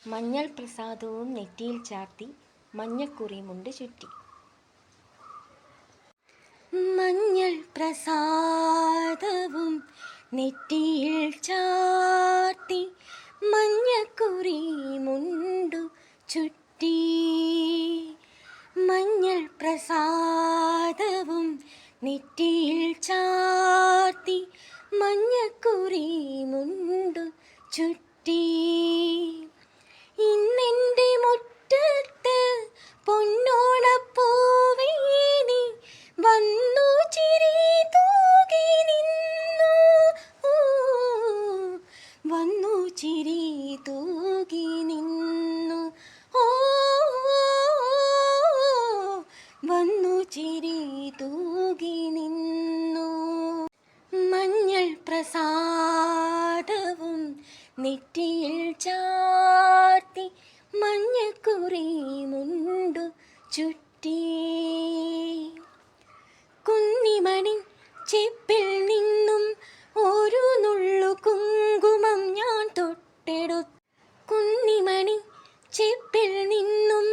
മഞ്ഞൾ പ്രസാദവും നെറ്റിയിൽ ചാർത്തി മഞ്ഞക്കുറിമുണ്ട് ചുറ്റി. മഞ്ഞൾ പ്രസാദവും നെറ്റിയിൽ ചാർത്തി മഞ്ഞക്കുറിമുണ്ടു ചുറ്റി. മഞ്ഞൾ പ്രസാദവും നെറ്റിയിൽ ചാർത്തി മഞ്ഞക്കുറിമുണ്ടു ചുറ്റി. ഇന്നെൻ്റെ മുറ്റത്ത് പൊന്നോണപ്പൂവേ നീ വന്നു ചിരി തൂകി നിന്നു. വന്നു ചിരി തൂകി നിന്നു. ഓ വന്നു ചിരി തൂകി നിന്നു. മഞ്ഞൾ പ്രസാദവും നെറ്റിയിൽ ചാർത്തി മഞ്ഞക്കുറിമുണ്ടു ചുറ്റി. കുന്നിമണി ചെപ്പിൽ നിന്നും ഒരു നുള്ളു കുങ്കുമം ഞാൻ തൊട്ടെടുത്തു. കുന്നിമണി ചെപ്പിൽ നിന്നും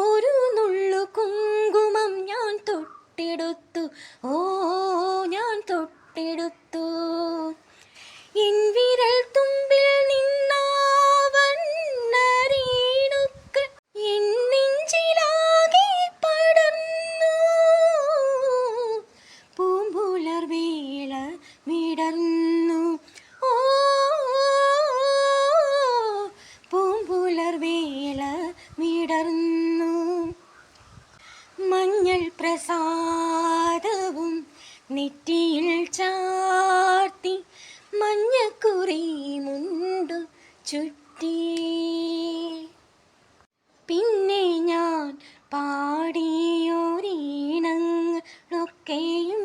ഒരു നുള്ളു കുങ്കുമം ഞാൻ തൊട്ടെടുത്തു. ഓ ഞാൻ തൊട്ടെടുത്തു. എൻ വിരൽ തുമ്പിൽ നിന്നാവണ്ണരേണുക്കൾ എൻ നെഞ്ചിലാകെ പടർന്നു. പൂമ്പുലർവേള വിടർന്നു. ഓ പൂമ്പുലർവേള വിടർന്നു. മഞ്ഞൾ പ്രസാദവും നെറ്റിയിൽ ചാർത്തി മഞ്ഞക്കുറിമുണ്ടു ചുറ്റി. പിന്നെ ഞാൻ പാടിയോരീണങ്ങളൊക്കെയും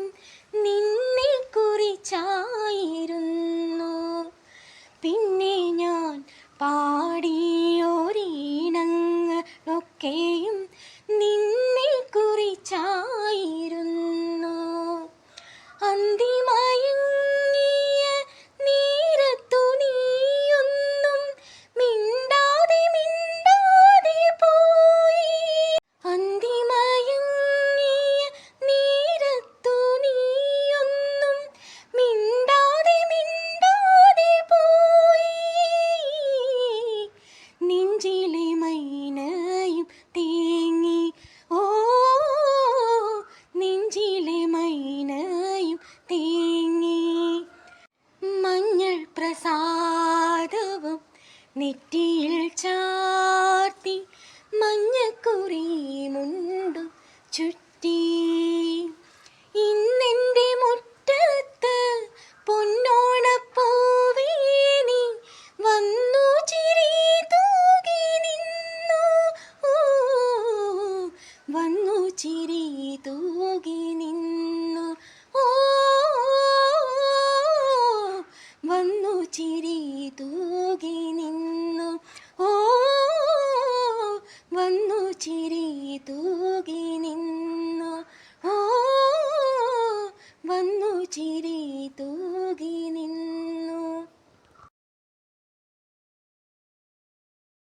നിന്നെ കുറിച്ചായിരുന്നു. പിന്നെ ഞാൻ പാടിയോരീണങ്ങളൊക്കെയും നിന്നെ കുറിച്ചായിരുന്നു. അന്തിമയങ്ങിയ നേരത്തു നീയൊന്നും മിണ്ടാതെ മിണ്ടാതെ പോയി. അന്തിമയങ്ങിയ നേരത്തു നീയൊന്നും മിണ്ടാതെ മിണ്ടാതെ പോയി. നെഞ്ചിലെ മൈനയും തേങ്ങി. ഓ നെഞ്ചിലെ മൈനയും തേങ്ങി. മഞ്ഞൾ പ്രസാദവും നെറ്റിയിൽ ചാർത്തി മഞ്ഞക്കുറിമുണ്ടു ചുറ്റി. ഇന്നെൻ്റെ മുറ്റത്ത് പൊന്നോണപ്പൂവേ നീ വന്നു ചിരി തൂകി നിന്നു. വന്നു ചിരി തൂകി